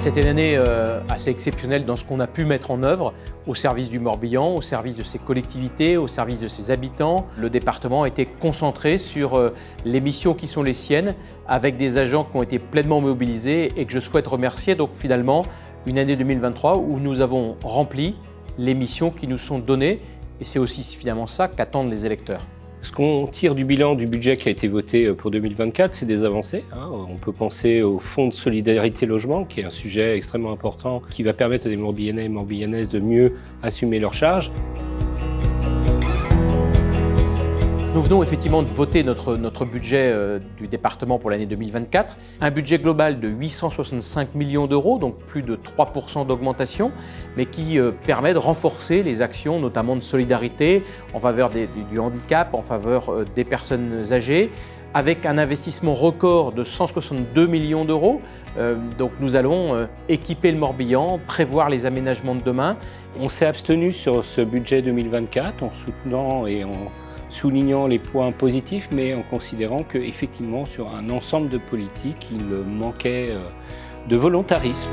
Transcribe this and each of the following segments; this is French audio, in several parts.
C'était une année assez exceptionnelle dans ce qu'on a pu mettre en œuvre au service du Morbihan, au service de ses collectivités, au service de ses habitants. Le département a été concentré sur les missions qui sont les siennes, avec des agents qui ont été pleinement mobilisés et que je souhaite remercier. Donc finalement, une année 2023 où nous avons rempli les missions qui nous sont données. Et c'est aussi finalement ça qu'attendent les électeurs. Ce qu'on tire du bilan du budget qui a été voté pour 2024, c'est des avancées. On peut penser au Fonds de solidarité logement, qui est un sujet extrêmement important, qui va permettre à des Morbihanais et Morbihanaises de mieux assumer leurs charges. Nous venons effectivement de voter notre budget du département pour l'année 2024, un budget global de 865 millions d'euros, donc plus de 3% d'augmentation, mais qui permet de renforcer les actions, notamment de solidarité en faveur du handicap, en faveur des personnes âgées, avec un investissement record de 162 millions d'euros. Donc nous allons équiper le Morbihan, prévoir les aménagements de demain. On s'est abstenu sur ce budget 2024 en soutenant et en soulignant les points positifs, mais en considérant qu'effectivement, sur un ensemble de politiques, il manquait de volontarisme.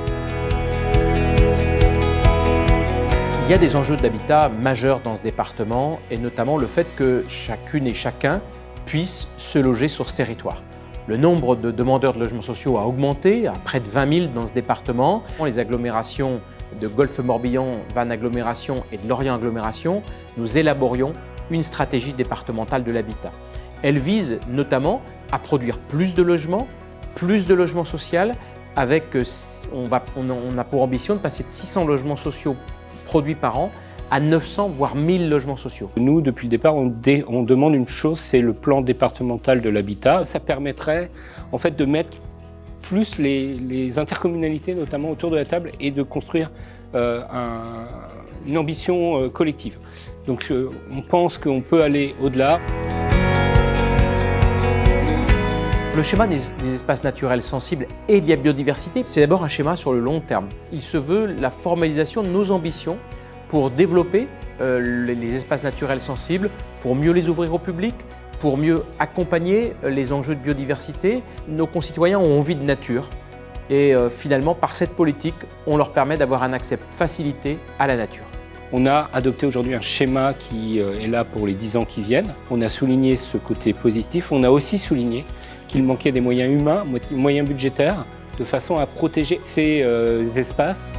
Il y a des enjeux d'habitat majeurs dans ce département, et notamment le fait que chacune et chacun puisse se loger sur ce territoire. Le nombre de demandeurs de logements sociaux a augmenté à près de 20 000 dans ce département. Les agglomérations de Golfe-Morbihan, Vannes Agglomération et de Lorient Agglomération, nous élaborions une stratégie départementale de l'habitat. Elle vise notamment à produire plus de logements sociaux, avec, on a pour ambition de passer de 600 logements sociaux produits par an à 900 voire 1000 logements sociaux. Nous, depuis le départ, on demande une chose, c'est le plan départemental de l'habitat. Ça permettrait en fait de mettre plus les intercommunalités notamment autour de la table et de construire une ambition collective. Donc on pense qu'on peut aller au-delà. Le schéma des espaces naturels sensibles et de la biodiversité, c'est d'abord un schéma sur le long terme. Il se veut la formalisation de nos ambitions pour développer les espaces naturels sensibles, pour mieux les ouvrir au public, pour mieux accompagner les enjeux de biodiversité. Nos concitoyens ont envie de nature et finalement, par cette politique, on leur permet d'avoir un accès facilité à la nature. On a adopté aujourd'hui un schéma qui est là pour les 10 ans qui viennent. On a souligné ce côté positif. On a aussi souligné qu'il manquait des moyens humains, moyens budgétaires, de façon à protéger ces espaces.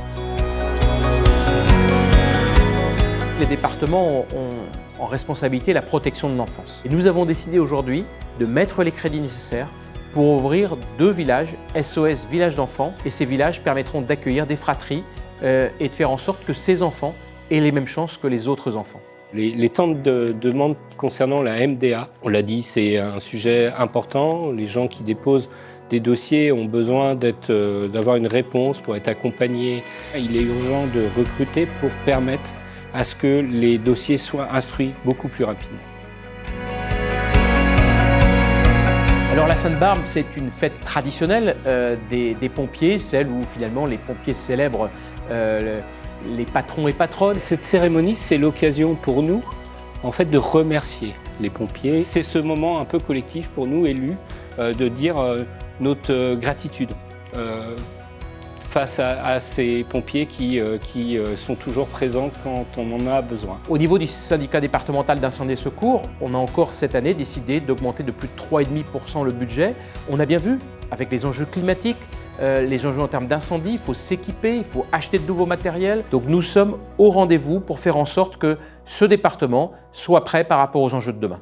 Les départements ont en responsabilité la protection de l'enfance. Et nous avons décidé aujourd'hui de mettre les crédits nécessaires pour ouvrir 2 villages, SOS Villages d'enfants. Et ces villages permettront d'accueillir des fratries et de faire en sorte que ces enfants aient les mêmes chances que les autres enfants. Les temps de demande concernant la MDA, on l'a dit, c'est un sujet important. Les gens qui déposent des dossiers ont besoin d'avoir une réponse pour être accompagnés. Il est urgent de recruter pour permettre à ce que les dossiers soient instruits beaucoup plus rapidement. Alors la Sainte-Barbe, c'est une fête traditionnelle des pompiers, celle où finalement les pompiers célèbrent les patrons et patronnes. Cette cérémonie, c'est l'occasion pour nous en fait, de remercier les pompiers. C'est ce moment un peu collectif pour nous, élus, de dire notre gratitude face à ces pompiers qui sont toujours présents quand on en a besoin. Au niveau du syndicat départemental d'incendie et secours, on a encore cette année décidé d'augmenter de plus de 3,5% le budget. On a bien vu, avec les enjeux climatiques, les enjeux en termes d'incendie, il faut s'équiper, il faut acheter de nouveaux matériels. Donc nous sommes au rendez-vous pour faire en sorte que ce département soit prêt par rapport aux enjeux de demain.